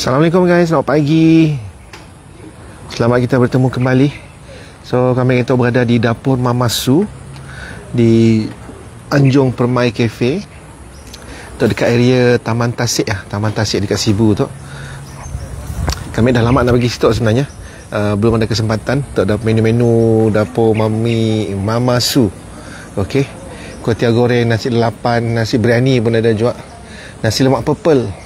Assalamualaikum guys, selamat pagi. Selamat kita bertemu kembali. So kami itu berada di dapur Mama Su di Anjong Permai Cafe. Tu dekat area Taman Tasik lah. Taman Tasik dekat Sibu tu. Kami dah lama nak pergi situ sebenarnya. Belum ada kesempatan. Tu ada menu-menu dapur Mama Su. Okey. Kuih tiaw goreng, nasi delapan, nasi biryani pun ada jual. Nasi lemak purple.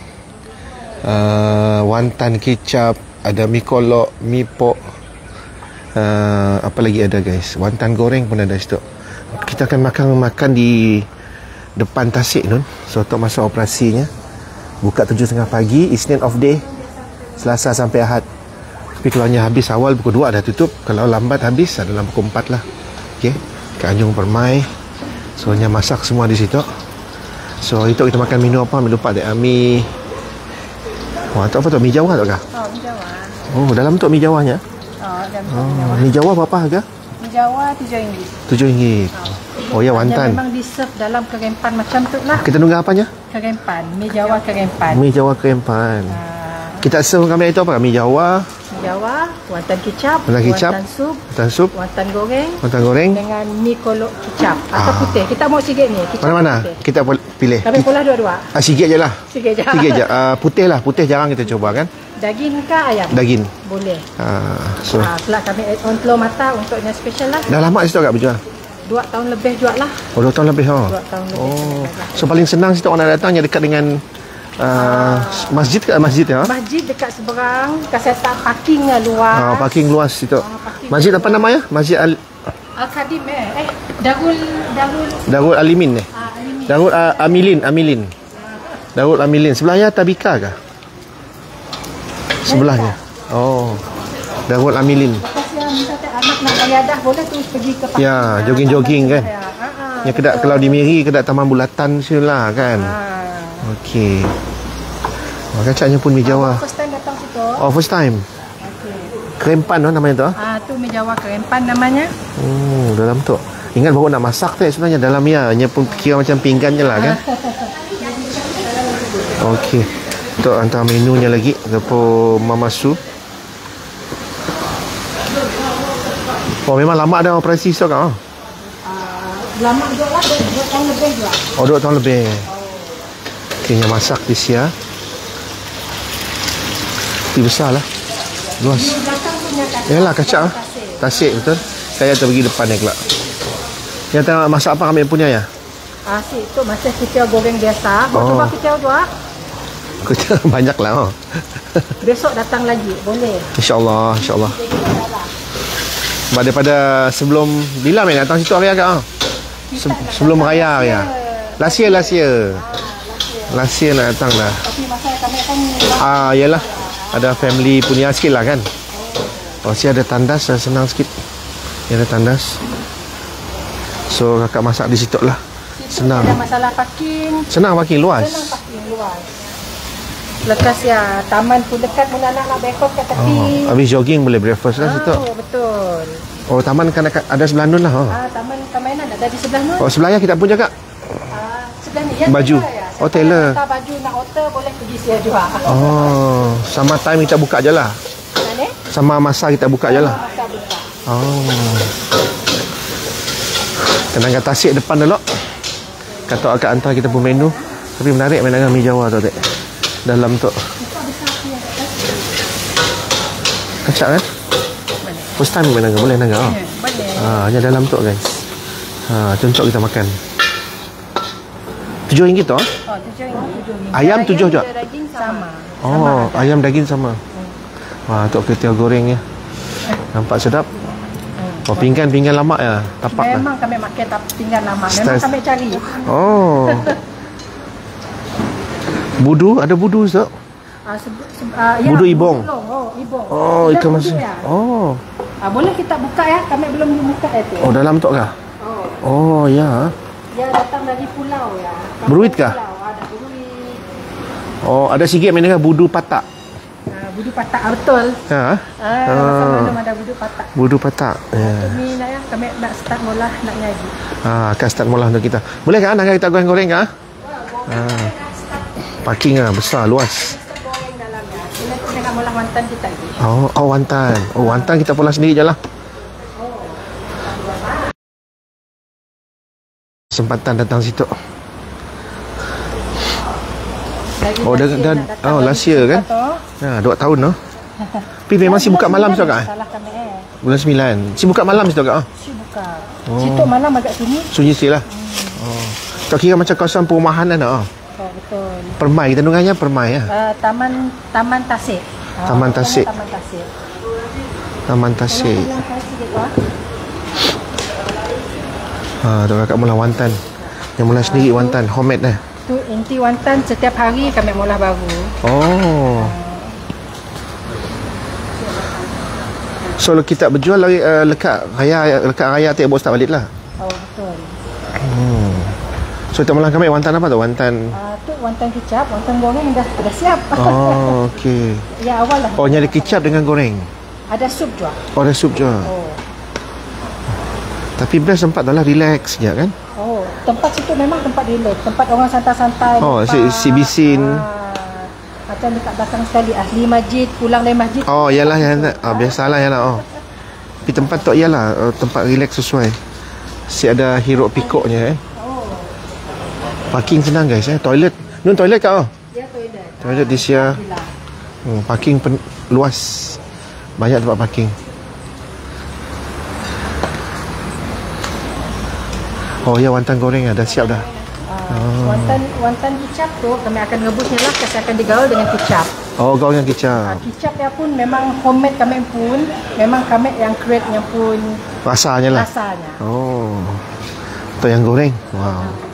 Wantan kicap, ada mi kolok, mi pok, apa lagi ada guys, wantan goreng pun ada situ. Kita akan makan di depan Tasik nun. So untuk masa operasinya buka 7.30 pagi, Isnin off day, Selasa sampai Ahad. Tapi kalaunya habis awal pukul 2 dah tutup. Kalau lambat habis dalam pukul 4 lah. Okay, ke Anjong Permai. So nya masak semua di situ. So itu kita makan menu apa? Lupa ada mi. Wah, tu apa tu? Mi Jawa tak kah? Oh, mi Jawa. Oh, dalam tu mi Jawanya? Oh, dalam tu mi Jawa. Mi Jawa berapa harga? Mi Jawa RM7. RM7. Oh ya, wantan. Memang di serve dalam kerempan macam tu lah. Kita tunggu apanya? Kerempan, mi Jawa kerempan. Mi Jawa kerempan. Kita serve kami itu apa? Mi Jawa, mi Jawa, wantan kicap, wantan sup, wantan goreng dengan mi kolok kicap atau putih. Kita mau sikit ni, kicap. Mana-mana? Kita pilih. Kami pula dua-dua. Sikit je lah. Sikit je. Sikit je. Putih lah. Putih jarang kita coba kan. Daging ke ayam? Daging. Boleh. So. Pula kami add on telur mata untuknya special lah. Dah lama situ tak berjual? 2 tahun lebih jual lah. Oh, 2 tahun lebih. 2 tahun lebih. Oh. So paling senang situ orang nak datang yang dekat dengan masjid ke masjid ya? Masjid dekat seberang, kaseta parking luas. Parking luas situ. Masjid apa namanya? Masjid Al-Khadim Darul Alimin ni. Darul Amilin. Darul Amilin. Sebelahnya Tabika kah? Sebelahnya. Oh. Darul Amilin. Anak nak bayadah boleh terus pergi ke parking. Ya, jogging-jogging kan. Ya, kedak kalau di Miri kedak Taman Bulatan siulah kan. Okey. Kacangnya pun mi Jawa. First time datang situ. Oh, first time. Okey. Kerempan tu namanya tu? Tu mi Jawa kerempan namanya. Oh, dalam tu. Ingat baru nak masak tu sebenarnya dalam ya, hanya pun kira macam pinggan je lah kan. Okey. Untuk hantar menunya lagi dapur Mama Su. Oh, memang lama dah operasi tu kan? Lama juga lah, 2 tahun lebih juga. Oh, 2 tahun lebih. Okey, yang masak di sia. Ti besar lah. Luas. Yalah, kacang lah. Tasik betul. Saya tu pergi depan ni kelak. Yang tengah masak apa kami punya ya? Asyik tu masih kicau goreng biasa. Mau cuba kicau tu ah? Kicau banyak lah. Besok datang lagi, boleh. InsyaAllah, insyaAllah. Daripada sebelum bila main datang situ hari agak sebelum raya ya. Last year nak datang dah. Tapi masa kami akan yalah. Ada family punya sikit lah kan. Oh, si ada tandas, senang sikit. Ni ada tandas. So kakak masak di situ lah. Senang. Ada masalah parking. Senang parking luas. Lekas ya, taman pun dekat, mula anak nak breakfast kat tepi. Habis jogging boleh breakfast lah situ. Betul. Oh, taman kan ada sebelah nun lah. Taman permainan ada di sebelah nun. Oh, sebelahnya kita pun jaga. Sebelah ni ya. Baju. Ya. Tailor. Nak baju nak order boleh pergi sia juga. Oh, sama time kita buka je lah. Sama masa kita buka je lah. Masa buka. Oh. Kenangan Tasik depan dulu. Kata akan hantar kita pun menu. Tapi menarik main dengan mi Jawa tu, Dek. Dalam tu. Kacang kan? First time main dengan boleh naga. Boleh. Hanya dalam tu guys. Contoh kita makan. RM7 tu? Oh, RM7. Ayam RM7 je? Daging sama. Oh, ayam daging sama. Wah, tu kuih tiaw goreng ya. Nampak sedap. Oh, pinggan lama ya. Tapak memang kami makan pinggan lama. Memang kami cari. Oh. Budu, ada budu tu? Budu ibong. Ibong. Oh, ikan masin. Oh. Boleh kita buka ya? Kami belum buka itu. Oh, dalam tu kah? Oh, ya. Dia datang dari pulau ya. Beruit kah? Ada beruit. Oh, ada sikit main dengan budu patak. Budu patak betul. Ha? Belum ada budu patak. Budu patak. Ya. Kami nak ya, kami nak start mula nak nyaji. Akan start mula untuk kita. Boleh kan nak kita goreng-goreng kah? Parking besar, luas. Goreng dalamnya. molah wantan kita lagi. Wantan. Wantan kita pola sendiri je lah. Kesempatan datang situ. Last year kan? 2 tahun dah. Tapi memang si buka malam tu kak? Salah kami Bulan 9. Si buka malam situ kak? Si buka. Situ malam agak sunyi. Sunyi sikit lah. Tak kira macam kawasan perumahan lah. Betul. Permai, kita dengarnya Permai ya. Taman Tasik. Taman Tasik. Taman Tasik. Tu kakak mula wantan. Yang mula sendiri wantan, homemade dah. Tu inti wantan setiap hari kami mula baru. So kita berjual lagi lekat raya tiap bos tak balik lah. Betul. So kita mula kami wantan apa tu? Wantan tu wantan kicap, wantan goreng dah siap. Okey. Ya awal lah. Nyari kicap dengan goreng. Ada sup juga. Ada sup juga. Tapi best tempat adalah relax je kan? Tempat situ memang tempat relax, tempat orang santai-santai. Si bisin. Macam dekat belakang sekali ahli masjid, pulang dari masjid. Yalah biasalah yalah. Tapi tempat tu ialah tempat relax sesuai. Si ada hiruk pikuknya Parking senang guys Toilet. Nun toilet kau? Ya toilet. Toilet di sia. Parking luas. Banyak tempat parking. Wantan goreng dah siap dah. Wantan kicap tu kami akan rebusnya lah. Kasi akan digaul dengan kicap. Gaul dengan kicap. Kicapnya pun memang homemade kami pun. Memang kami yang create yang pun rasanya lah. Tu yang goreng. Wow.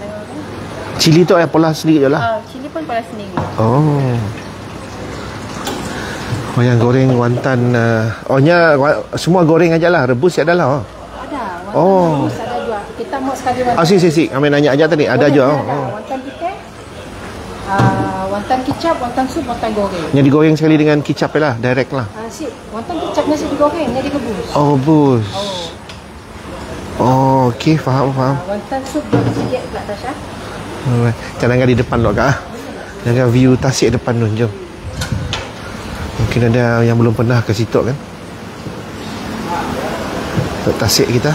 Cili tu pola sendiri je lah. Cili pun pola sendiri. Yang goreng wantan. Semua goreng aja lah. Rebus ada lah. Ada. Wantan rebus ada juga. Kita mau sekali wantan. Si. Kami nanya aja tadi. Ada je. Wantan kita. Wantan kicap, wantan sup, wantan goreng. Yang digoreng sekali dengan kicap lah. Direct lah. Wantan kicapnya digoreng. Dia direbus. Rebus. Okey. Faham. Wantan sup juga sikit pula Tasha. Jangan di depan lo kak. Jangan view Tasik depan tu. Jom. Mungkin ada yang belum pernah ke situ kan. Tasik kita.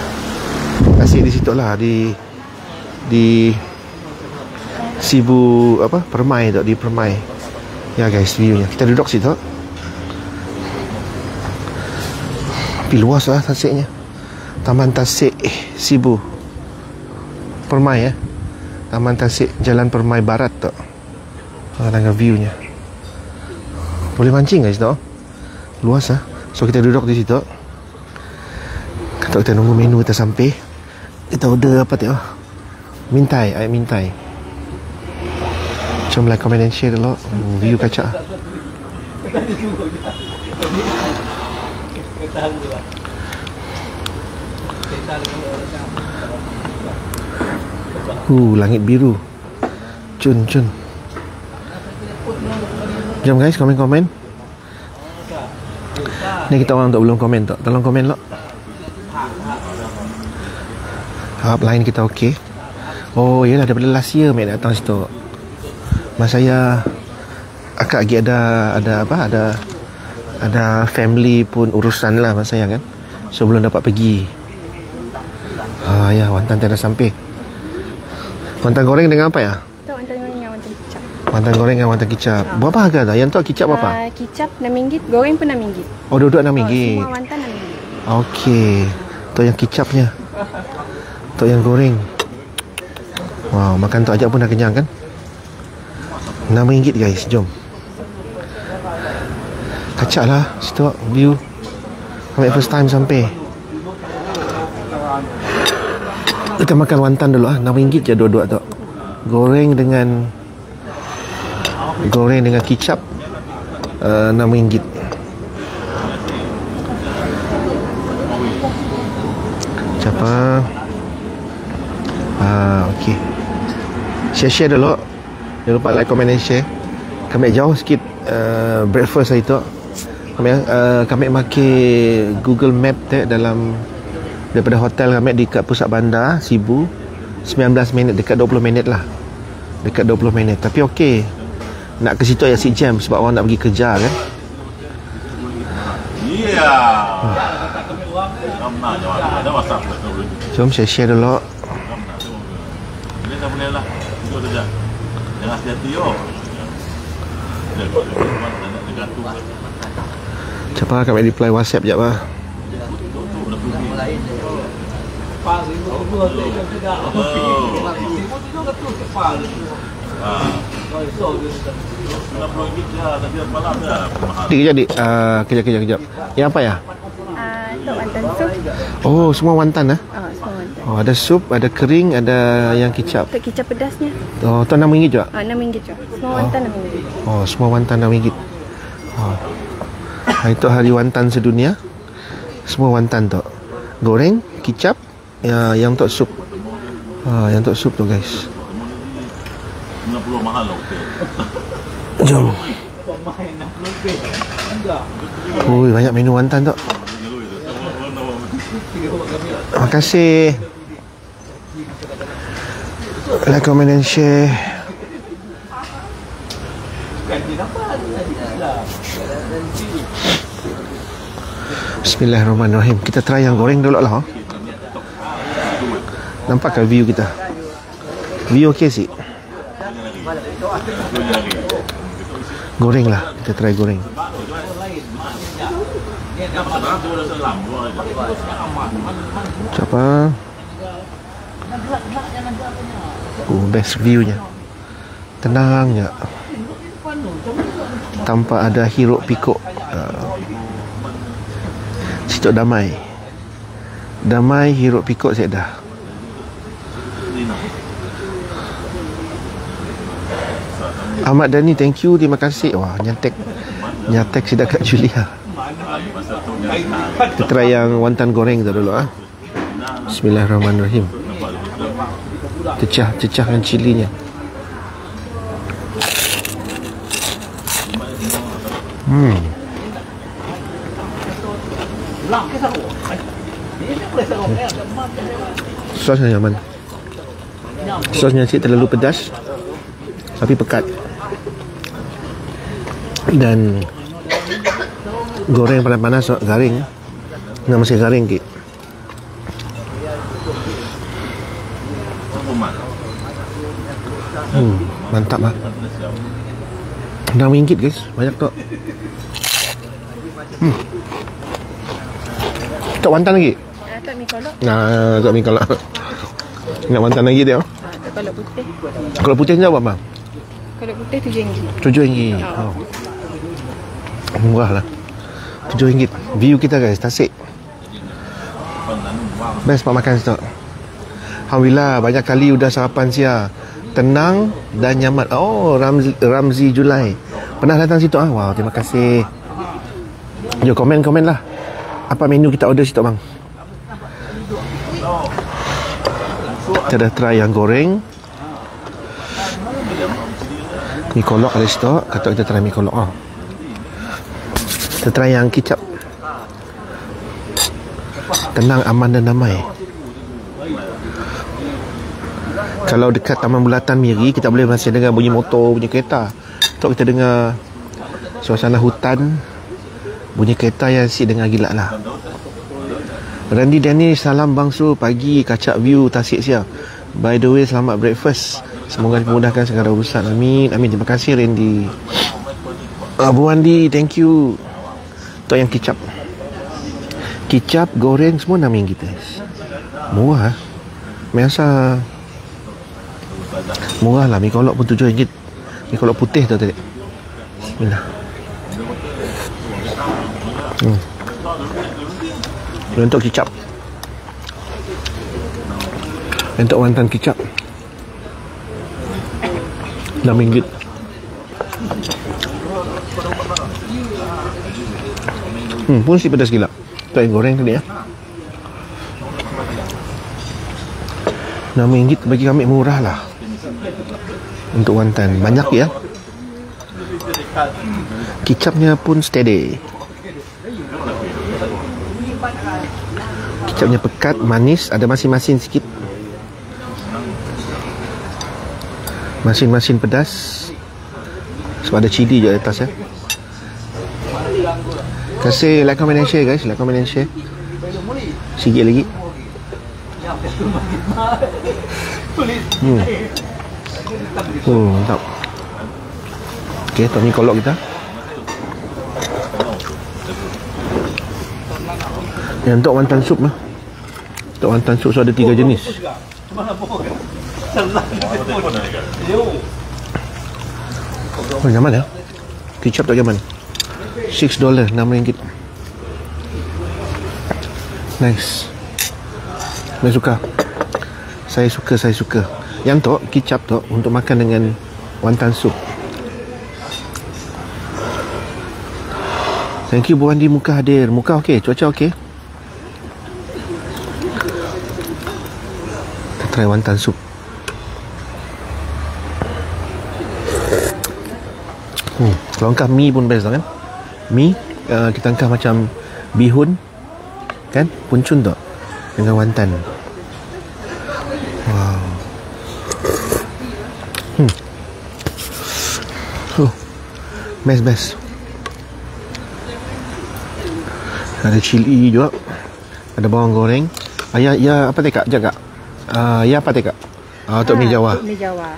Tasik di situ lah. Di Sibu Permai tu. Di Permai. Ya guys viewnya. Kita duduk situ. Tapi luas lah Tasiknya. Taman Tasik Sibu Permai ya. Taman Tasik Jalan Permai Barat tu. Dengan viewnya. Boleh mancing guys tu. Luas lah. So kita duduk di situ. Kita nunggu menu kita sampai. Kita order apa tu? Mintai, air mintai. Jom like, comment and share dulu. View kaca. Langit biru. Cun. Jom guys, komen. Ni kita orang tak belum komen tak. Tolong komen lah. Harap lain kita okey. Yelah daripada last year mek datang situ. Masa saya akak lagi ada family pun urusan lah masa saya kan. So belum dapat pergi. Wantan tiada sampai. Wantan goreng dengan apa ya? Wantan goreng dengan wantan kicap. Wantan goreng dengan wantan kicap. Berapa harga dah? Yang tu kicap berapa? Kicap RM6, goreng pun RM6. Dua-dua RM6. Semua wantan RM6. Okey. Tu yang kicapnya. Tu yang goreng. Wow, makan tu ajak pun dah kenyang kan? RM6 guys, jom. Kacak lah situ view. Kami first time sampai. Kita makan wantan dulu RM6 je dua-dua tu. Goreng dengan kicap RM6. Siapa? Okey. Share dulu. Jangan lupa like, comment dan share. Kami jauh sikit breakfast hari tu. Kami pakai Google Map dalam daripada hotel kami dekat pusat bandar Sibu 19 minit, dekat 20 minit lah. Dekat 20 minit. Tapi okey. Nak ke situ ya si jam sebab orang nak pergi kerja kan. Jom saya share dulu. Jangan hati-hati yo. Cepat kami reply WhatsApp jap lah. Kejap. Yang apa ya? Untuk wantan sup. Oh, semua wantan ah? Semua wantan. Oh, ada sup, ada kering, ada yang kicap. Untuk kicap pedasnya. Oh, tu RM6 juga? RM6 juga. Semua wantan RM6. Oh, semua wantan RM6. Oh. Itu hari wantan sedunia. Semua wantan tu. Goreng, kicap, yang untuk sup. Yang untuk sup tu guys. 90 mahal lah hotel. Jom. Ui, banyak menu wantan tu. Terima kasih. Like, comment and share. Bismillahirrahmanirrahim. Kita try yang goreng dulu lah. Nampakkah view kita? View okey sih. Goreng lah. Kita try goreng. Siapa? Best view-nya. Tenangnya. Tanpa ada hiruk pikuk. Situ damai. Damai hiruk pikuk saya dah. Ahmad Dhani, thank you, terima kasih. Wah, nyatek sudah Kak Julia. Kita try yang wantan goreng tu dulu ah. Bismillahirrahmanirrahim. Cecahkan cilinya. Sosnya nyaman. Sosnya cik terlalu pedas tapi pekat. Dan goreng panas-panas garing. Nggak masih garing ki. Mantap lah. RM6 guys, banyak tu. Tak wantan lagi? Tak mi kolok. Tak mi kolok. Nak wantan lagi dia? Tak kolok putih. Kolok putih ni apa bang? Kolok putih RM7. RM7. Oh. Murah lah. RM7. View kita guys, Tasik. Best pak makan situ. Alhamdulillah, banyak kali udah sarapan sia. Tenang dan nyaman. Oh, Ramzi Julai. Pernah datang situ ah? Wow, terima kasih. Jom komen lah. Apa menu kita order situ bang? Kita dah try yang goreng. Mi kolok ada situ. Kata kita try mi kolok ah. Kita try yang kicap. Tenang, aman dan damai. Kalau dekat Taman Bulatan Miri, kita boleh masih dengar bunyi motor, bunyi kereta. Kalau kita dengar suasana hutan, bunyi kereta yang si dengar gila lah. Randy Dennis, salam Bang Su, pagi kacak view Tasik siang. By the way, selamat breakfast. Semoga dimudahkan segala urusan. Amin. Amin. Terima kasih Randy. Abu Andi, thank you. Untuk yang kicap. Kicap, goreng, semua RM6 kita. Murah. Biasa murah lah. Mi kolok pun RM7. Mi kolok putih tu tadi. Bismillah. Untuk kicap. Untuk wantan kicap RM6. Pun si pedas gila. Tu yang goreng tadi ya. RM6 bagi kami murah lah. Untuk wantan banyak ya. Kicapnya pun steady. Kicapnya pekat, manis, ada masin-masin sikit. Masin-masin pedas. Sebab ada cili je atas ya. Kasih like, comment and share guys. Like, comment and share. Sikit lagi. Mantap. Okay, tak ni kolok kita. Yang untuk wonton sup lah. Untuk wonton sup so ada 3 jenis. Oh, nyaman ya. Kicap tak nyaman. $6, RM6. Nice. Saya suka. Yang tu kicap tu untuk makan dengan wonton sup. Thank you Bu Andi, muka hadir. Muka okey, cuaca okey. Kita try wonton sup. Kalau angkat mi pun best lah kan. Mi kita angkat macam bihun kan, puncun tu dengan wonton. Wow. Best. Ada cili juga. Ada bawang goreng. Ya apa tekak? Jaga. Ya apa tekak? Untuk mi Jawa. Mi Jawa.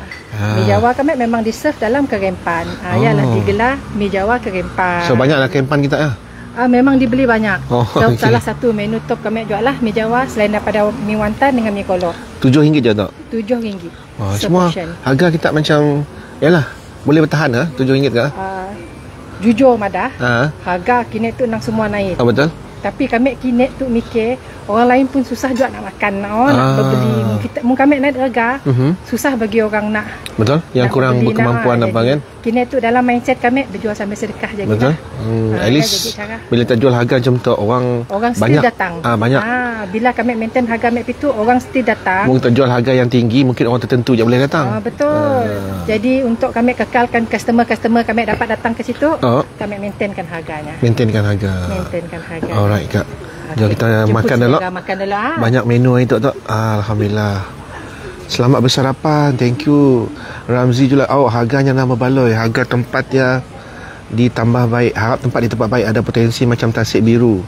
Mi Jawa kami memang di-serve dalam kerempan. Ialah digelar mi Jawa kerempan. So banyaklah kerempan kita ya. Memang dibeli banyak. So, okay. Salah satu menu top kami jual lah mi Jawa selain daripada mi wonton dengan mi kolok. RM7 je tak? RM7. Semua harga kita macam yalah, boleh bertahan ke RM7 ke? Jujur Madah, harga kini tu nang semua naik. Betul. Tapi kami kini tu mikir orang lain pun susah juga nak makan, nak berbeli. Mungkin kami naik harga, susah bagi orang nak. Betul. Yang kurang berkemampuan apa kan? Kini tu dalam mindset kami berjual sambil sedekah je. Betul. At least bila tak jual harga macam tu orang banyak datang. Banyak. Bila kami maintain harga mek itu orang still datang. Mungkin tak jual harga yang tinggi, mungkin orang tertentu je boleh datang. Betul. Jadi untuk kami kekalkan customer kami dapat datang ke situ, kami maintainkan harganya. Maintainkan harga. Alright Kak. Jom kita makan dulu. Banyak menu hari tu. Alhamdulillah. Selamat bersarapan. Thank you Ramzi juga. Harganya nama baloi. Harga tempat dia ditambah baik. Harap tempat di tempat baik ada potensi macam Tasik Biru,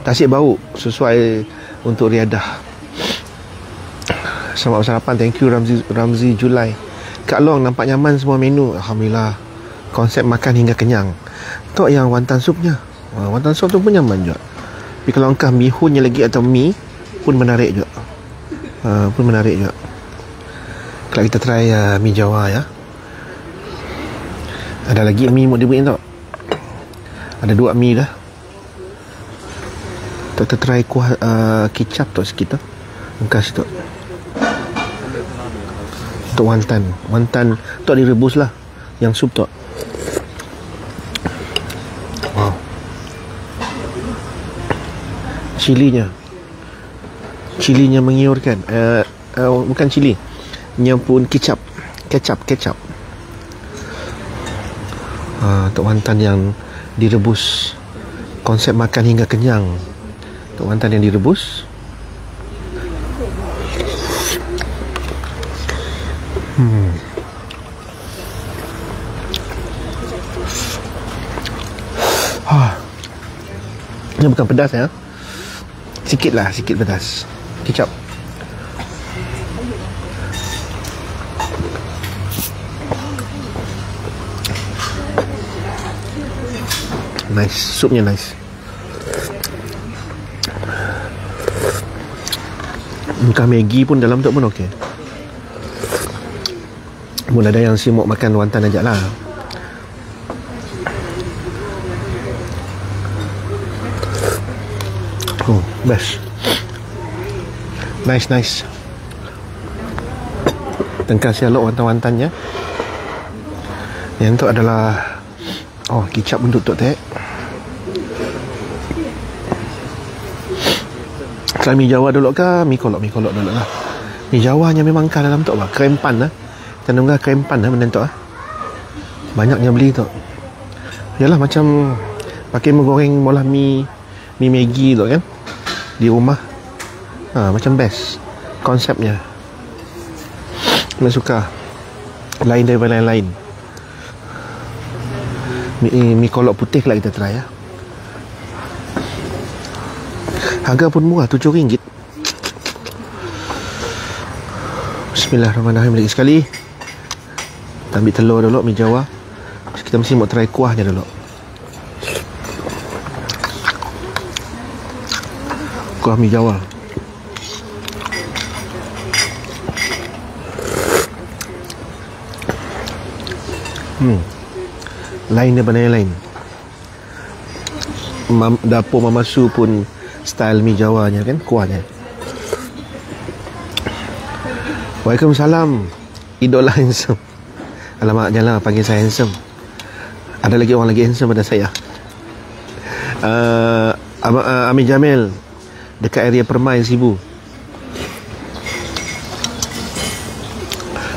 Tasik Bau, sesuai untuk riadah. Selamat bersarapan. Thank you Ramzi Julai. Kak Long, nampak nyaman semua menu. Alhamdulillah. Konsep makan hingga kenyang. Tok yang wonton supnya. Wonton sup tu pun nyaman juga. Tapi kalau angkat bihunnya lagi atau mi pun menarik juga. Kalau kita try mi Jawa ya. Ada lagi mi mau dibuat tak? Ada 2 mi dah. Kita try kuah kicap tu sikit tu. Angkat situ. Untuk wonton tu direbus lah. Yang sup tu. Wow. Cilinya mengiurkan. Bukan cili, nya pun kecap. Untuk wonton yang direbus, konsep makan hingga kenyang. Untuk wonton yang direbus. Ini bukan pedas ya. Sikit pedas. Kicap. Nice, supnya nice. Muka Maggi pun dalam tu pun okey. Mula ada yang simuk makan wonton ajak lah. Best. Nice. Tengkar sialok wonton-wontonnya. Yang tu adalah kicap untuk tok tek. Kalau mi Jawa dulu ke mi kolok dulu lah. Mi Jawanya memang kah dalam tu apa? Kerempan lah. Tandunglah kerempan lah benda tu lah. Banyaknya beli tu. Yalah macam pakai menggoreng molah mi Maggi tu kan. Di rumah. Macam best konsepnya. Saya suka. Lain daripada lain. Mi kolok putih lah kita try ya. Harga pun murah, RM7. Bismillahirrahmanirrahim. Lagi sekali. Kita ambil telur dulu, mi Jawa. Kita mesti mau try kuahnya dulu. Kuah mi Jawa. Lain daripada yang lain. Dapur Mama Su pun style mi Jawanya kan, kuahnya. Waalaikumsalam. Idola handsome. Alamak, janganlah panggil saya handsome. Ada lagi orang lagi handsome pada saya. Amin Jamil, dekat area Permai Sibu.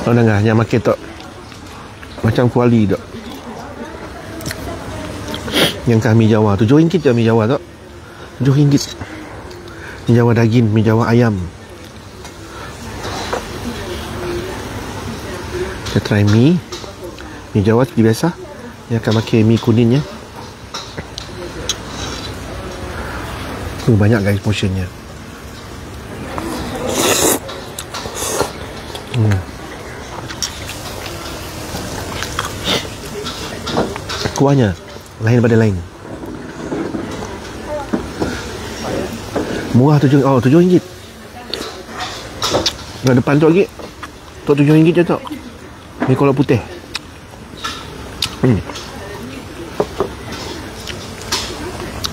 Oh dengar, yang makin tak macam kuali tak. Yang kami Jawa RM7 je mi Jawa tak. RM7. Mi Jawa daging, mi Jawa ayam. Kita try mi Jawa seperti biasa. Dia akan pakai mi kuningnya. Banyak guys portionnya. Kuahnya lain daripada lain. Murah RM7. Yang depan tu lagi tu RM7 je tak. Ni kolak putih.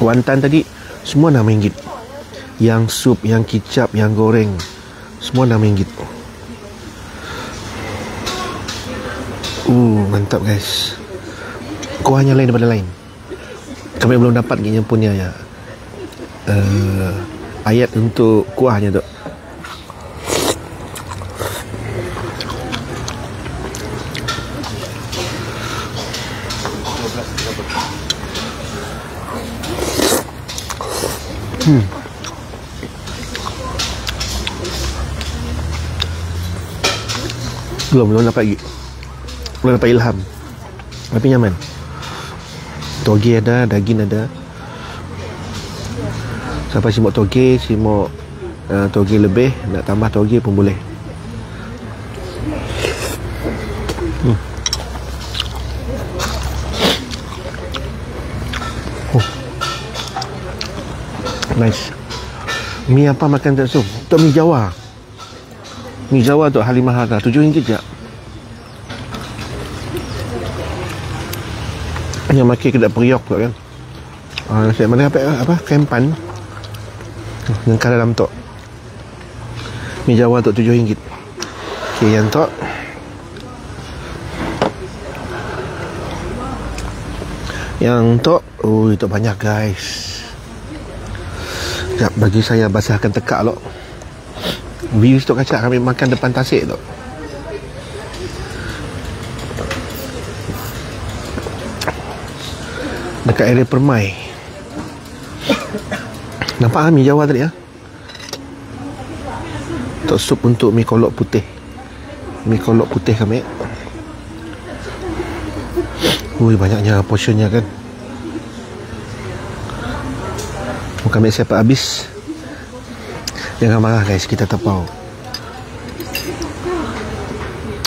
Wonton tadi semua RM6. Yang sup, yang kicap, yang goreng, semua RM6. Mantap guys. Kuahnya lain daripada lain. Kami belum dapat yang punya ya. Ayat untuk kuahnya tu. Belum dapat lagi. Belum dapat ilham. Tapi nyaman. Toge ada, daging ada. Siapa si mau toge, si mau toge lebih, nak tambah toge pun boleh. Nice. Mi apa makan tak sup? Untuk mi Jawa. Mi Jawa tu Halimah harga RM7 je. Yang makan kedai periok tu kan. Nasi mana apa? Kempan. Yang kat dalam tu. Mi Jawa tu RM7. Okey, yang tu. Yang tu, itu banyak guys. Sekejap, bagi saya basahkan tekak lo. Views tu kacak kami makan depan tasik tu. Dekat area Permai. Nampak mi Jawa tadi ya? Untuk sup untuk mi kolok putih. Mi kolok putih kami. Banyaknya portionnya kan. Kami siapa habis. Jangan marah guys, kita tepau.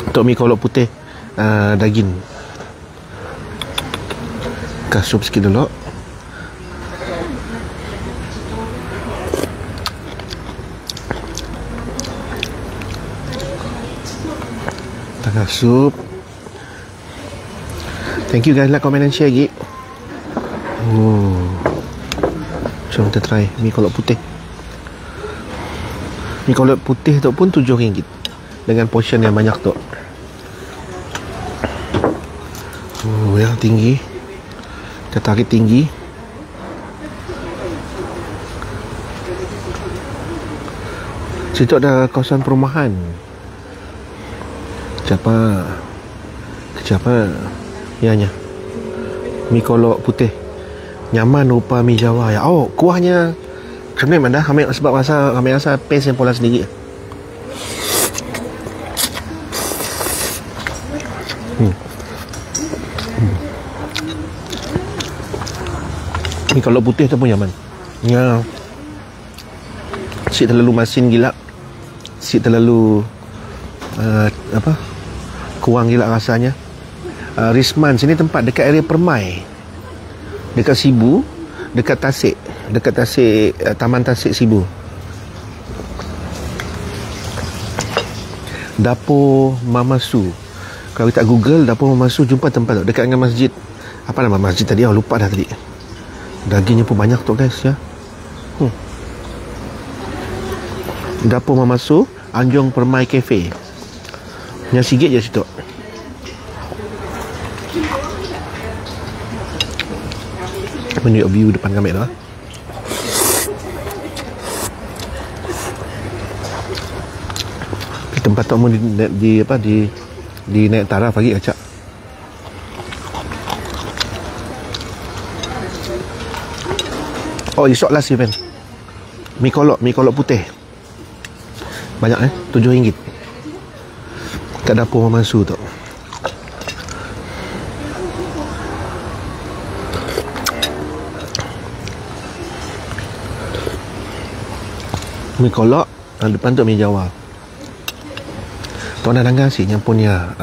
Untuk mi kolok putih daging. Sup sikit dulu. Tengah sup. Thank you guys, like, comment dan share lagi. Jom kita try mi kolok putih. Mi kolok putih tu pun RM7 dengan portion yang banyak tu. Yang tinggi. Kita tarik tinggi. Situ ada kawasan perumahan. Siapa? Ianya. Mi kolok putih. Nyaman rupa mi Jawa ya. Kuahnya kami mana kami sebab rasa paste yang pola sendiri. Mi kolok putih tu pun nyaman. Ya. Si terlalu masin gila. Si terlalu kurang gila rasanya. Risman sini tempat dekat area Permai, dekat Sibu, dekat Tasik, Taman Tasik Sibu. Dapur Mama Su. Kalau kita Google Dapur Mama Su, jumpa tempat tu dekat dengan masjid. Apa nama masjid tadi? Lupa dah tadi. Dagingnya pun banyak tu guys ya. Dapur Mama Su, Anjong Permai Cafe. Yang sikit je situ. Menunjuk view depan kamera. Tempat tu mau di naik taraf lagi acak. Oh, esok last event. Mi kolok putih. Banyak RM7 kat Dapur Mama Su tu. Mi kolok, depan tu mi Jawa. Tok nak langgar si nyampunnya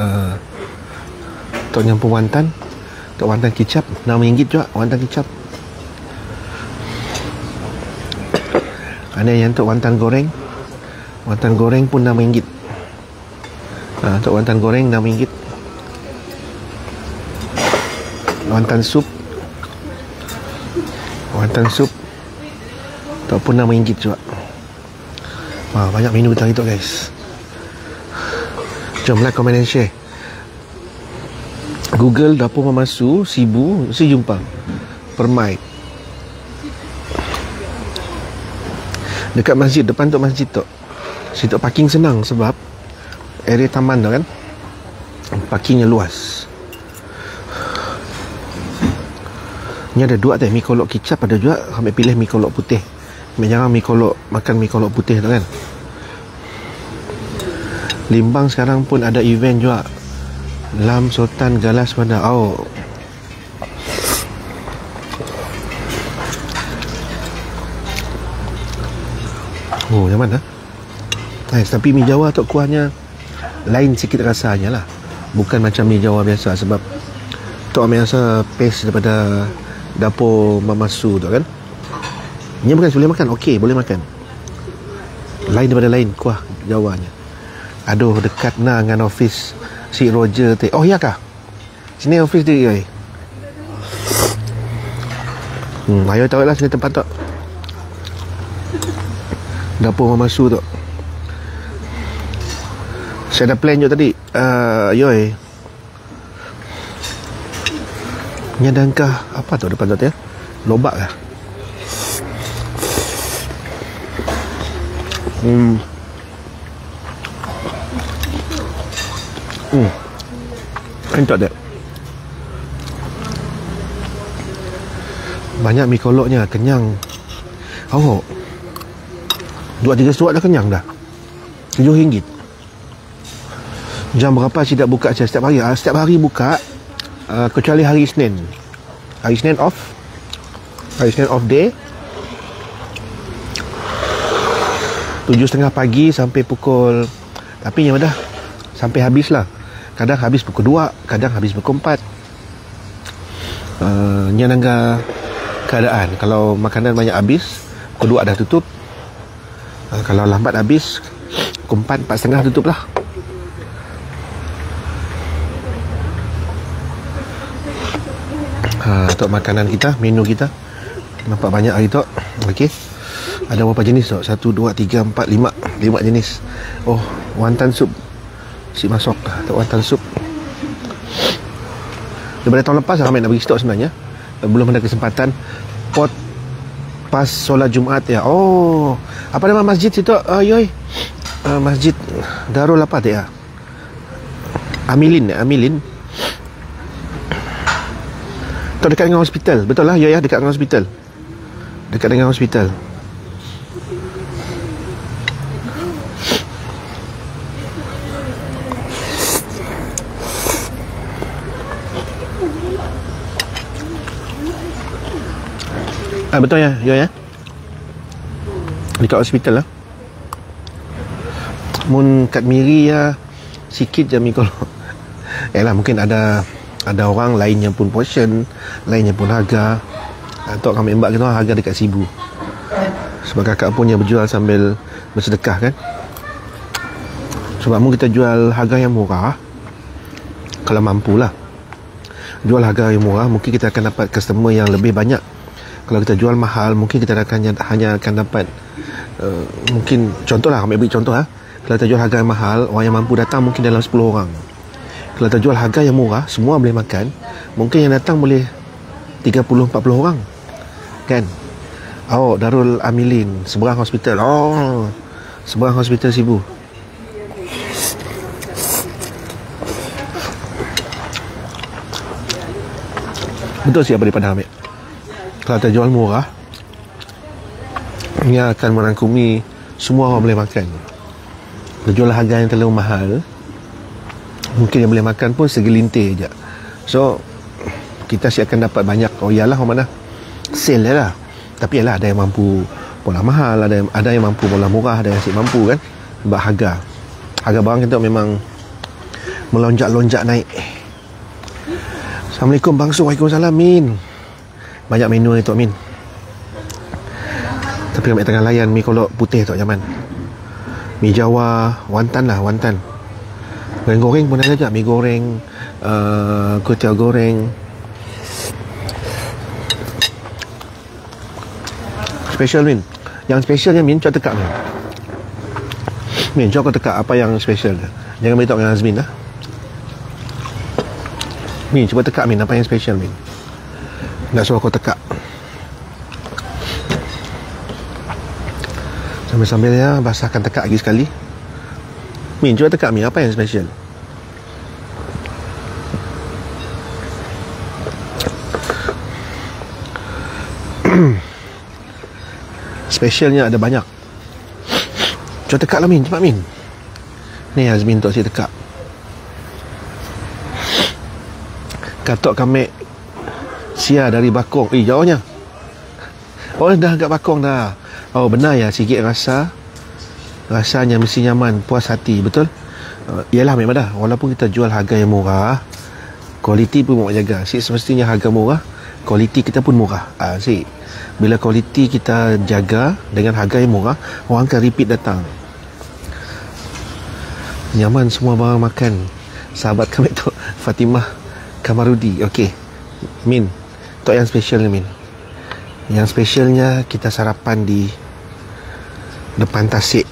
tok nyampun wantan, tok wantan kicap RM6 juga, wantan kicap. Ada yang tok wantan goreng pun RM6. Tok wantan goreng RM6. Wantan sup tok pun RM6 juga. Wah, banyak menu kita hari tu guys. Jom like, comment and share. Google Dapur Mama Su, Sibu, mesti jumpa. Permai. Dekat masjid, depan tu masjid tu. Situ parking senang sebab area taman tu kan. Parkingnya luas. Ni ada dua mi kolok kicap ada juga. Ambil pilih mi kolok putih. Jangan makan mi kolok putih tu kan. Limbang sekarang pun ada event juga. Lam Sultan Galas Bandar. Oh, yang mana? Nice. Tapi mi Jawa tu kuahnya lain sikit rasanya lah. Bukan macam mi Jawa biasa. Sebab tu ambil rasa paste daripada Dapur Mama Su tu kan. Ni bukan boleh makan. Okey, boleh makan. Lain daripada lain kuah Jawanya. Aduh, dekat dengan office si Roger tu. Oh, ya kah? Sini office dia. Ayo tahu lah sini tempat tu. Dapur Mama Su tu. Saya dah plan je tadi. Ni ada angkah apa tu depan tu ya? Lobak kah? Entok tak? Banyak mi koloknya, kenyang. Oh, 2-3 suap dah kenyang dah. RM7. Jam berapa tidak buka saya setiap hari? Setiap hari buka, kecuali hari Isnin. Hari Isnin off. Hari Isnin off day. 7.30 pagi sampai pukul, tapi yang dah sampai habis lah. Kadang habis pukul 2, kadang habis pukul 4. Yang nangga keadaan. Kalau makanan banyak habis, pukul 2 dah tutup. Kalau lambat habis, pukul 4, 4.30 tutup lah. Untuk makanan kita, menu kita nampak banyak hari tu. Okey. Ada berapa jenis tu? 1, 2, 3, 4, 5 jenis. Oh, wantan sup si masuk. Wantan sup daripada tahun lepas ramai nak bagi stok sebenarnya. Belum ada kesempatan. Pot pas solat Jumaat ya. Oh, apa nama masjid situ? Masjid Darul apa tu ya? Amilin. Tu dekat dengan hospital. Betul lah ya, dekat dengan hospital. Dekat dengan hospital. Betul ya, ya. Dekat hospital lah. mun kat Miri ya sikit je mi kolok. Yalah mungkin ada orang lainnya pun portion, lainnya pun harga. Tok kami mbak kita harga dekat 1,000. Sebab kakak pun yang berjual sambil bersedekah kan. Sebab mu kita jual harga yang murah, kalau mampulah jual harga yang murah, mungkin kita akan dapat customer yang lebih banyak. Kalau kita jual mahal, mungkin kita hanya akan dapat mungkin contohlah, kami beri contoh kalau kita jual harga yang mahal, orang yang mampu datang mungkin dalam 10 orang. Kalau kita jual harga yang murah, semua boleh makan, mungkin yang datang boleh 30-40 orang kan. Darul Amilin seberang hospital, seberang hospital Sibu. Betul siapa daripada ambil. Kalau kita jual murah, ia akan merangkumi semua orang boleh makan. Kalau jual harga yang terlalu mahal, mungkin yang boleh makan pun segelintir je. So kita akan dapat banyak. Ialah orang mana sale lah. Tapi ialah ada yang mampu pola mahal, ada yang mampu pola murah, ada yang asyik mampu kan. Sebab harga barang kita memang melonjak-lonjak naik. Assalamualaikum Bang Su. Waalaikumsalam Min. Banyak menu ni Tok Min. Tapi kami tengah layan mi kolok putih Tok Jaman. Mi Jawa, wantan lah, wantan. Goreng-goreng pun ada je. Mi goreng, kuih goreng. Special Min. Yang specialnya Min, cuba tekak Min. Min, cuba kau tekak apa yang special. Jangan beritahu dengan Azmin lah. Min, cuba tekak Min, apa yang special Min. Nak suruh kau tekak. Sambil-sambil ya, basahkan tekak lagi sekali. Min, cuba tekak Min, apa yang special. Specialnya ada banyak. Cuba tekak lah Min, cepat Min. Ni Azmin tok si tekak. Katok kami sia dari Bakong. Jauhnya. Dah agak Bakong dah. Benar ya, sikit rasanya mesti nyaman, puas hati, betul? Yalah memang dah. Walaupun kita jual harga yang murah, kualiti pun mau jaga. Semestinya harga murah, kualiti kita pun murah. Bila kualiti kita jaga dengan harga yang murah, orang akan repeat datang. Nyaman semua barang makan. Sahabat kami tu Fatimah Kamarudi. Okey Min, tok yang special ni Min. Yang specialnya kita sarapan di depan Tasik.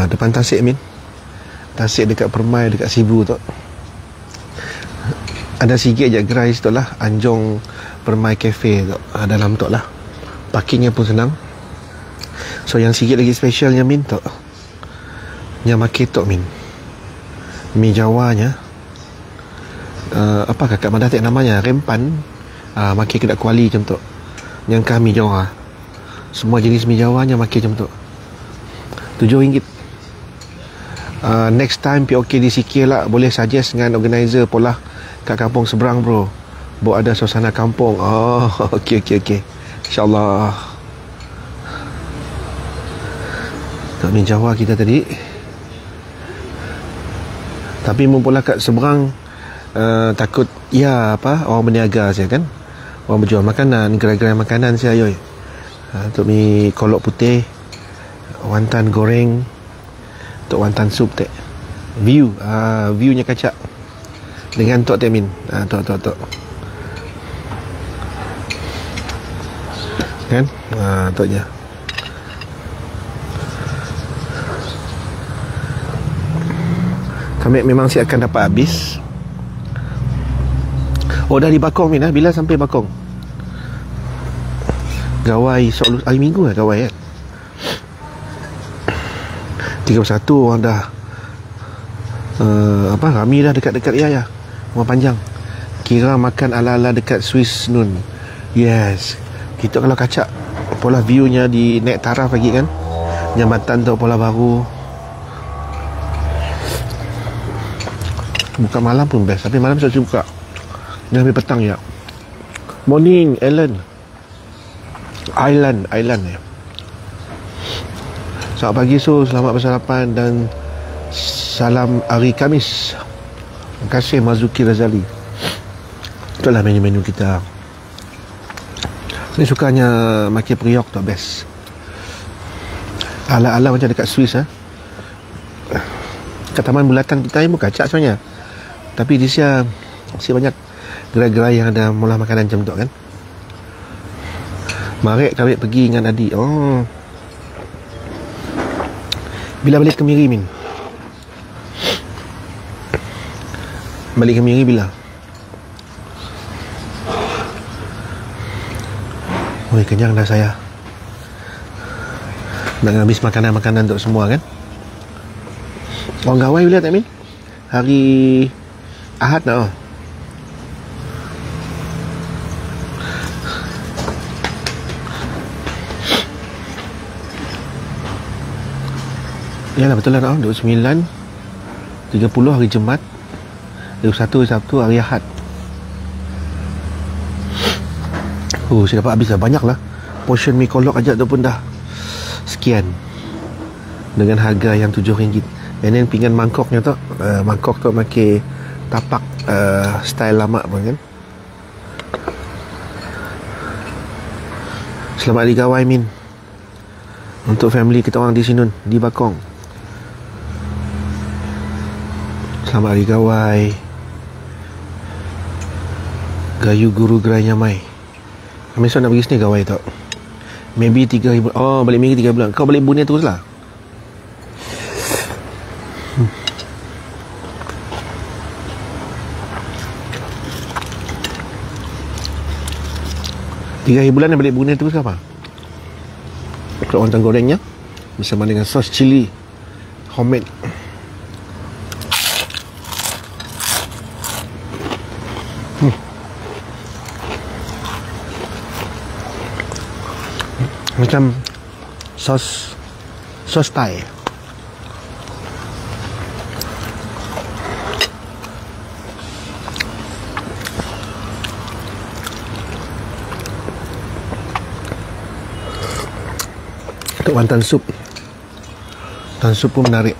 Depan Tasik Min. Tasik dekat Permai, dekat Sibu tu. Ada sikit je gerai situ lah, Anjong Permai Cafe tu. Dalam tu lah. Parkingnya pun senang. So yang sikit lagi specialnya Min tu, yang makin tu Min, mi Jawanya, apa kakak Madah tak namanya, rempan, makin kedai kuali macam tu. Yang kami Jawa, semua jenis mi Jawanya makin macam tu. RM7. Next time POK di Sikit lah, boleh suggest dengan organizer pola kat kampung seberang bro. Buat ada suasana kampung. Okey. InsyaAllah. Tak mi Jawa kita tadi. Tapi mempola kat seberang, takut orang berniaga saya kan, orang berjual makanan, gerai-gerai makanan saya ayoi. Untuk mi kolok putih, wantan goreng, untuk wantan sup tek. Viewnya kacak dengan tok temin. Tok kan, toknya. Kami memang akan dapat habis. Dah di Bakong Min. Bila sampai Bakong? Gawai hari Minggu lah gawai kan. 31 orang dah Rami dah dekat-dekat ya. Rumah panjang. Kira makan ala-ala dekat Swiss Nun. Yes. Kita kalau kacak pola viewnya di naik taraf lagi kan, Jambatan tu pola baru. Buka malam pun best, tapi malam saya buka. Ni sampai petang ya. Morning Island ya. Selamat pagi Su, selamat bersarapan dan salam hari Khamis. Terima kasih Mazuki Razali. Itulah menu-menu kita. Saya sukanya makan periuk tu best. Ala-ala macam dekat Swiss kat Taman Bulatan kita ni pun kacak sebenarnya. Tapi di sini masih banyak gerai-gerai yang ada mula makanan macam tu kan. Marek kami pergi dengan adik. Oh. Bila balik ke Miri, Min? Balik ke Miri bila? Oi, kenyang dah saya. Nak habis makanan-makanan untuk semua kan. Orang Gawai bila tak, Min? Hari Ahad nak. Yalah betul lah, 29 30 hari Jumaat, 21 Sabtu, hari Ahad. Saya dapat habis dah. Banyak lah. Portion mi kolok aja tu pun dah sekian, dengan harga yang RM7. And then pinggan mangkoknya tu, mangkok tu pakai tapak style lama pun kan. Selamat Hari Gawai, Min, untuk family kita orang di sini, di Bakong. Selamat Hari Gawai. Gayu Guru Gerai Nyamai. Kami nak pergi sini Gawai tak? Maybe 3 bulan. Oh, balik Miri 3 bulan. Kau balik Brunei terus lah. 3 bulan balik Brunei terus ke apa? Untuk wonton gorengnya bersama dengan sos cili homemade. Macam sos Thai. Untuk wonton sup. Wonton sup pun menarik.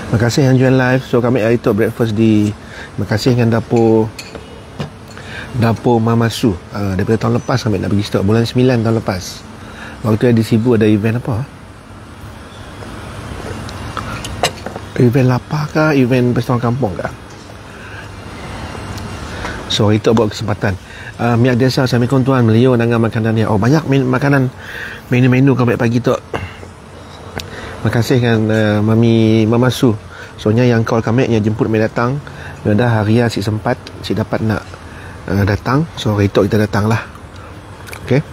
Terima kasih yang join live. So kami hari tu breakfast di, terima kasih dengan dapur Mama Su. Daripada tahun lepas kami nak pergi stok, bulan 9 tahun lepas. Waktu di Sibu ada event apa? Event lapar ke? Event pesta kampung ke? So itu buat kesempatan. Miak desa Assalamualaikum tuan, Melayu dengan makanan ni. Oh, banyak makanan, menu-menu kami pagi tu. Terima kasih kan Mama Su. Soalnya yang call kami, yang jemput kami datang. Dah hari si sempat, si dapat nak datang. So hari tu kita datang lah. Okay.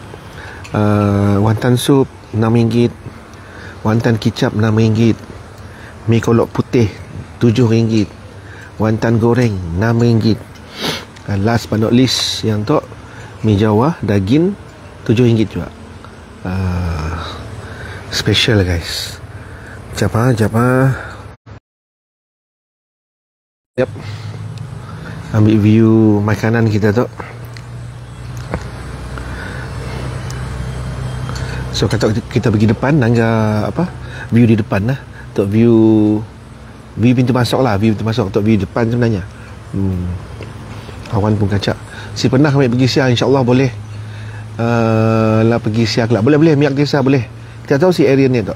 Wonton sup RM6, wonton kicap RM6, mi kolok putih RM7, wonton goreng RM6. Last but not least yang tu, mi Jawa daging RM7 juga. Special guys. Jap. Yep. Ambil view makanan kita tu. So kata kita pergi depan, nangga apa? View di depan lah. Untuk view pintu masuk lah, view pintu masuk untuk view depan sebenarnya. Awan pun kacak. Si pernah kami pergi siang, insya-Allah boleh. Lah pergi siang lah. Boleh Miak Desa boleh. Kita tahu si area ni tu.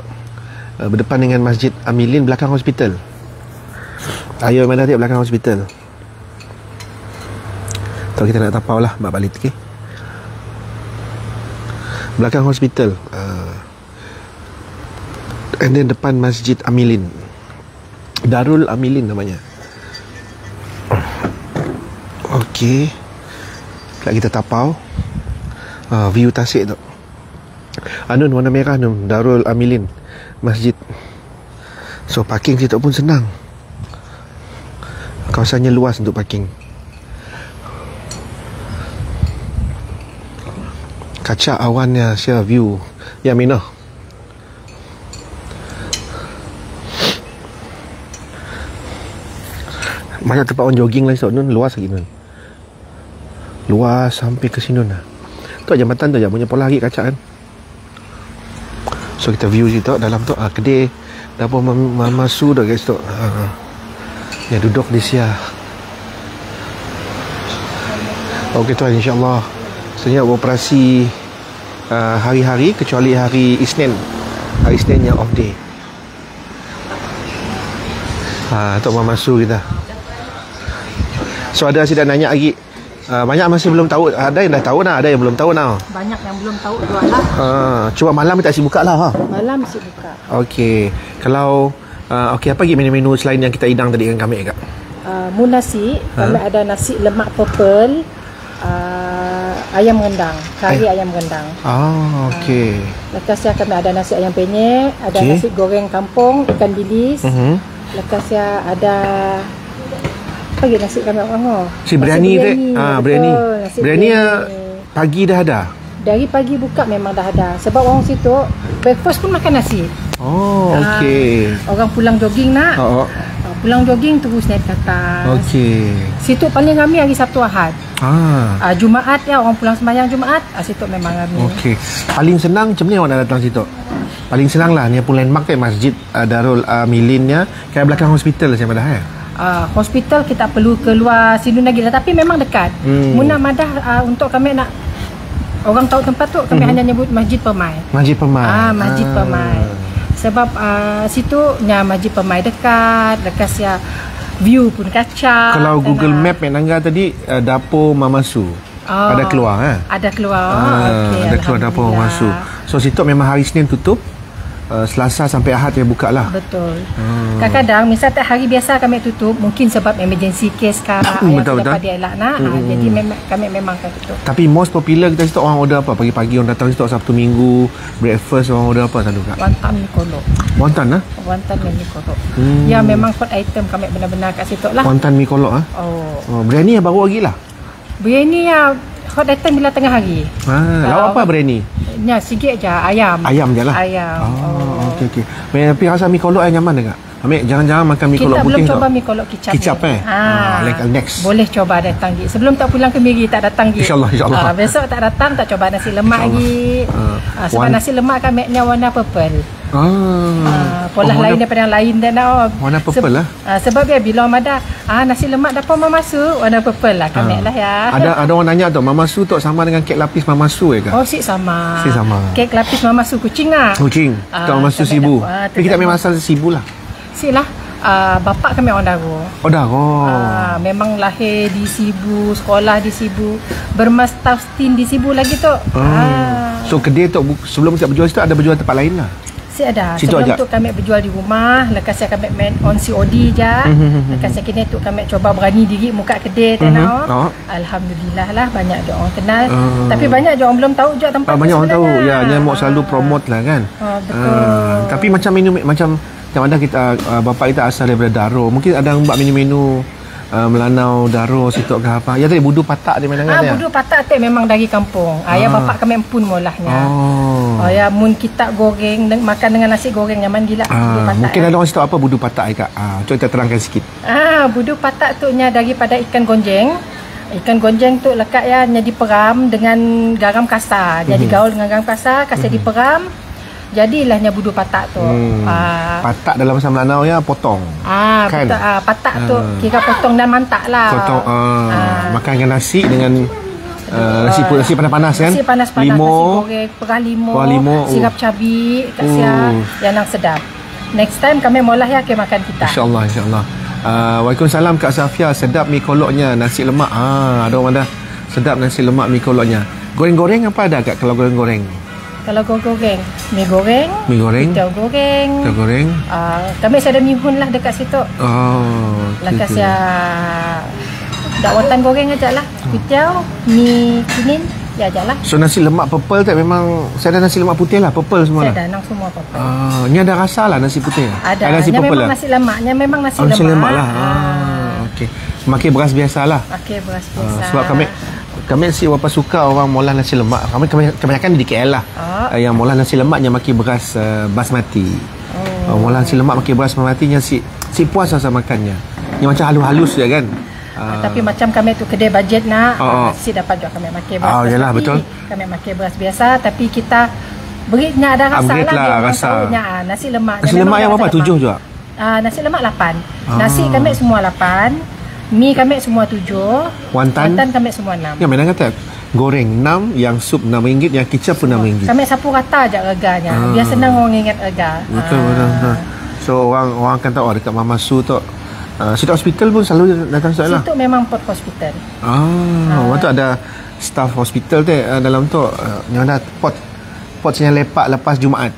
Berdepan dengan Masjid Amilin, belakang hospital. Ayo mana dia belakang hospital. Kalau kita nak tapau lah balik sikit. Belakang hospital. And then depan Masjid Amilin. Darul Amilin namanya. Okey. Kalau kita tapau, view tasik tu. Anun warna merah tu, Darul Amilin Masjid. So parking situ pun senang. Kawasannya luas untuk parking. Kaca awannya, share view. Ya Minah. Macam tempat orang jogging lah esok nun, luas lagi nun. Luas sampai ke sini lah. Tu jambatan tu je punya pola lagi kaca kan. So kita view situ dalam tu kedai dapur Mama Su dah guys tu. Dia duduk di sia. Okey tuan, insya-Allah senyap beroperasi hari-hari kecuali hari Isnin. Hari Isnin yang off day. Tok Mama Su kita. So ada si dah nanya lagi. Banyak masih belum tahu. Ada yang dah tahu ada yang belum tahu Banyak yang belum tahu jual lah. Cuba malam tak si buka lah. Malam si buka. Okey. Kalau okey, apa lagi menu-menu selain yang kita hidang tadi dengan kami kak? Mu nasi, kami ada nasi lemak purple, ayam rendang, kari ayam rendang. Okey. Lepas ya kami ada nasi ayam penyet, ada nasi goreng kampung, ikan bilis. Lepas ya ada pagi nasi kami orang si biryani tu. Biryani. Biryani pagi dah ada. Dari pagi buka memang dah ada. Sebab orang situ breakfast pun makan nasi. Okey. Orang pulang jogging nak. Pulang jogging terus naik ke atas. Okey. Situ paling kami hari Sabtu Ahad. Jumaat ya, orang pulang sembahyang Jumaat, situ memang kami. Okey. Paling senang macam ni awak nak datang situ? Paling senang lah ni pun landmark Masjid Darul Milinnya kat belakang hospital macam dah hospital kita perlu keluar sini lagi lah, tapi memang dekat. Munah madah untuk kami nak orang tahu tempat tu, kami hanya nyebut Masjid Permai. Masjid Permai. Masjid Permai. Sebab situ nya Masjid Permai dekat sia view pun kacau. Kalau Google Map Menangga tadi dapur Mama Su. Ada keluar Ada keluar. Okey. Ada keluar dapur Mama Su. So situ memang hari Isnin tutup. Selasa sampai Ahad dia buka lah. Betul. Kadang-kadang misal tak hari biasa kami tutup, mungkin sebab emergency case ke betul. Pada elak nak. Jadi kami memang akan tutup. Tapi most popular kita situ orang order apa? Pagi-pagi orang datang situ Sabtu Minggu, breakfast orang order apa selalu kak? Wonton mi kolok. Wonton Wonton mi kolok. Ya memang hot item kami benar-benar kat situ lah. Wonton mi kolok biryani yang baru lagi lah. Biryani ya hot item bila tengah hari. Lauk apa biryani? Ya, sikit je ayam. Ayam je lah. Ayam. Okey. Tapi rasa mi kolok yang nyaman tak? Ambil jangan-jangan makan mi kolok putih. Kita belum coba mi kolok kicap. Kicap next. Boleh coba datang lagi. Sebelum tak pulang ke Miri tak datang lagi. InsyaAllah. Besok tak datang tak coba nasi lemak lagi. Sebab nasi lemak kan maknya warna purple. Pola lain daripada yang lain dan warna purple lah. Sebab ya bila ada nasi lemak dapur Mama Su warna purple lah kami lah ya. Ada orang nanya tu Mama Su tu sama dengan kek lapis Mama Su ke? Sama. Kek Sama. lapis Mama Su kucing Kucing. Tu Mama Su Sibu. Tapi kita memang asal Sibu lah. Silah. Bapak kami orang Daro. Memang lahir di Sibu, sekolah di Sibu, bermastaftin di Sibu lagi tu. So kedai tu sebelum kita berjual situ ada berjual tempat lain lah. Ada. Sebelum tu kami berjual di rumah, lekas saya kami main on COD je. Lekas saya kini tu kami coba berani diri muka kedai Alhamdulillah lah banyak je orang kenal. Tapi banyak je orang belum tahu je tempat. Banyak orang tahu. Ya, Nyamuk selalu promote lah kan. Betul. Tapi macam menu macam ada kita bapa kita asal daripada Daro. Mungkin ada buat menu-menu Melanau, Daro, situ ke apa. Ya tadi budu patak di mana kan? Budu patak tu memang dari kampung. Ya bapak kami pun molahnya. Ya mun kita goreng makan dengan nasi goreng nyaman gila. Mungkin ada orang situ apa budu patak kak. Cuba kita terangkan sikit. Budu patak tu nya daripada ikan gonjeng. Ikan gonjeng tu lekat ya nya diperam dengan garam kasar. Jadi gaul dengan garam kasar, kasih diperam. Jadilahnya budu patak tu. Patak dalam bahasa Melanau ya potong. Kan? Patak tu kira potong dan mantak lah. Potong makan dengan nasi dengan nasi panas-panas kan? Nasi panas-panas, nasi goreng, perah limau, sirap cabai, yang sedap. Next time kami molah ya ke makan kita. InsyaAllah. Waalaikumsalam Kak Safia. Sedap mi koloknya, nasi lemak. Ada orang dah sedap nasi lemak mi koloknya. Goreng-goreng apa ada Kak kalau goreng-goreng? Kalau goreng, mi goreng, kutil goreng. Kami ada mihun lah dekat situ. Lekas ya dakwatan goreng aja lah. Kutil, mi kuning, ya aja lah. So nasi lemak purple tak memang saya ada nasi lemak putih lah, purple semua lah. Saya ada semua purple. Ni ada rasa lah nasi putih. Ada nasi purple memang lah. Nasi lemaknya memang nasi lemak lah. Okey. Makan beras biasa lah. Pakai beras biasa. Sebab kami si berapa suka orang molah nasi lemak. Kami kebanyakan di KL lah. Yang molah nasi lemaknya makan beras basmati. Molah nasi lemak makan beras basmatinya si puas rasa makannya. Yang macam halus-halus je kan. Tapi macam kami tu kedai bajet nak si dapat juga kami makan beras. Yalah betul. Kami makan beras biasa tapi kita Beritnya ada rasa upgrade lah, lah rasa. Nasi lemak. Nasi lemak yang berapa? 7 juga? Nasi lemak 8. Nasi kami semua 8. Mi kami semua 7. Wonton kami semua 6. Ya, mana kata goreng 6, yang sup RM6, yang kicap pun RM6. Kami sapu rata je reganya. Biar senang orang ingat rega. Betul. So orang akan tahu dekat Mama Su tu. Situ hospital pun selalu datang soalan. Situ memang pot hospital. Waktu ada staff hospital tu dalam tu yang ada pot yang lepak lepas Jumaat.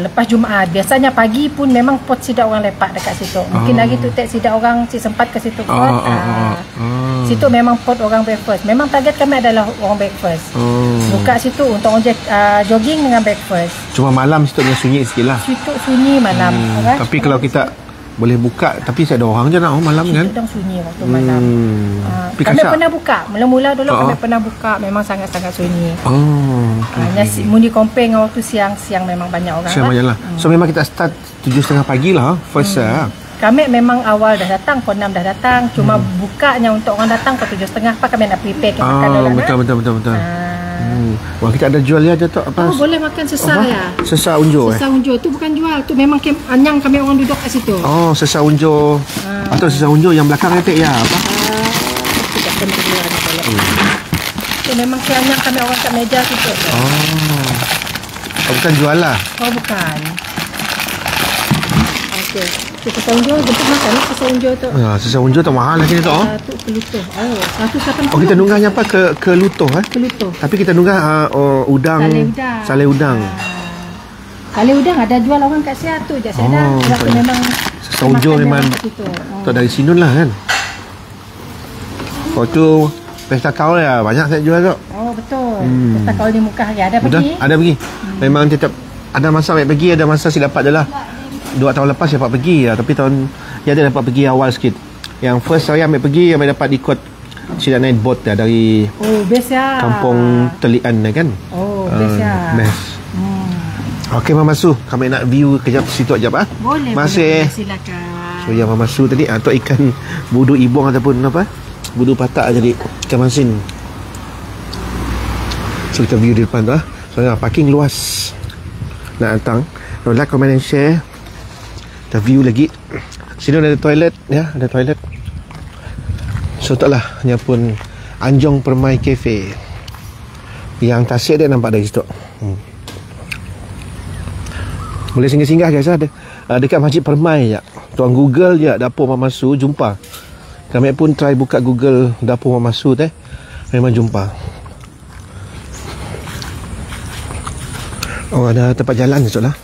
Lepas Jumaat. Biasanya pagi pun memang pot sidak orang lepak dekat situ. Mungkin lagi tu tak sidak orang si sempat ke situ pot. Situ memang pot orang breakfast. Memang target kami adalah orang breakfast. Buka situ untuk orang jogging dengan breakfast. Cuma malam situ yang sunyi sikit lah. Situ sunyi malam. Tapi kalau kita boleh buka, tapi saya ada orang je nak malam kan. Situ dah sunyi waktu malam. Kami pernah buka. Mula-mula dulu kami pernah buka. Memang sangat-sangat sunyi. Nasi mundi kompeng waktu siang memang banyak orang. Siang banyak lah. So memang kita start 7.30 pagi lah. First kami memang awal dah datang, pukul 6 dah datang. Cuma bukanya untuk orang datang pukul 7.30 kami nak prepare kita makan dulu. Betul. Wah, kita ada jual dia tu apa? Boleh makan sesar ya. Sesar unjo. Sesar unjo tu bukan jual, tu memang anyang kami orang duduk kat situ. Sesar unjo. Atau sesar unjo yang belakang itu ya apa? Tidak penting tu memang anyang kami orang kat meja situ. Bukan jual lah. Bukan. Okey. Sesar unjo jemput makan sesar unjo tu. Sesar unjo tu mahal lagi tu. Tu kelutuh. 180. Kita nunggahnya apa ke lutuh Kelutuh. Tapi kita nunggah udang. Sale udang. Sale udang ada jual orang kat situ je. Saya dah sebab memang sesar unjo memang tu dari Sinun lah kan. Waktu pesta kaul ya banyak saya jual tu. Betul. Pesta kaul di Mukah ada pergi. Ada pergi. Memang tetap ada masa ambil pergi, ada masa si dapat je lah. 2 tahun lepas saya dapat pergi lah. Tapi tahun dia ada dapat pergi awal sikit. Yang first saya ambil pergi, ambil dapat ikut sila naik boat dah dari best ya. Kampung Telian kan. Best ya. Best. Okey Mama Su, kami nak view kejap situ sekejap Boleh. Masih. Silakan. So yang Mama Su tadi tu ikan budu ibong ataupun apa? Budu patak jadi ikan masin. So kita view di depan tu So parking luas. Nak datang. Like, comment and share. Kita view lagi. Sini ada toilet ya, ada toilet. So taklah hanya pun Anjong Permai Cafe. Yang tasik dia nampak dari situ. Boleh singgah-singgah guys dekat Masjid Permai je. Tuan Google je dapur Mama Su jumpa. Kami pun try buka Google dapur Mama Su memang jumpa. Ada tempat jalan esok lah.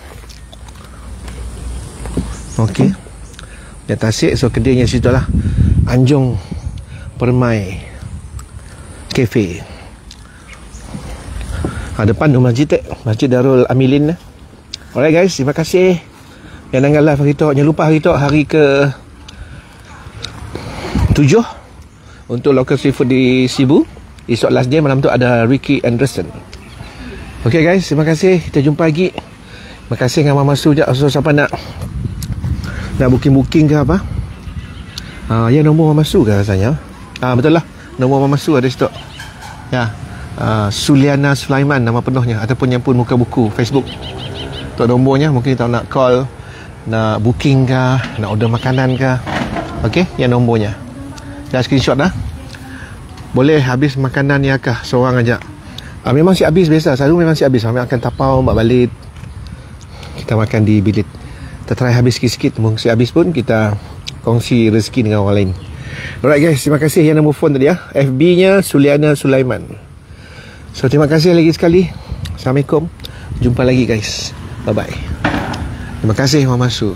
Okey. Dia tasik so kedainya situ lah. Anjong Permai Cafe. Depan tu masjid Masjid Darul Amilin. Alright guys, terima kasih. Yang nanggal live hari tu. Jangan lupa hari tu hari ke 7 untuk local seafood di Sibu. Esok last day, malam tu ada Ricky Anderson. Okay guys, terima kasih. Kita jumpa lagi. Terima kasih dengan Mama Su. So siapa nak booking ke apa? Ya nombor Mama Su ke rasanya? Betul lah. Nombor Mama Su ada situ. Ya. Suliana Sulaiman nama penuhnya ataupun yang pun muka buku Facebook. Tu nombornya, mungkin kita nak call, nak booking ke, nak order makanan ke. Okey, yang nombornya. Dah screenshot dah. Boleh habis makanan ni akah seorang aja. Memang si habis biasa. Selalu memang si habis. Kami akan tapau mak balik. Kita makan di bilik. Kita try habis sikit-sikit. Mungkin si habis pun kita kongsi rezeki dengan orang lain. Alright guys, terima kasih yang nombor phone tadi ya. FB-nya Suliana Sulaiman. So terima kasih lagi sekali. Assalamualaikum. Jumpa lagi guys. Bye bye. Terima kasih Mama Su.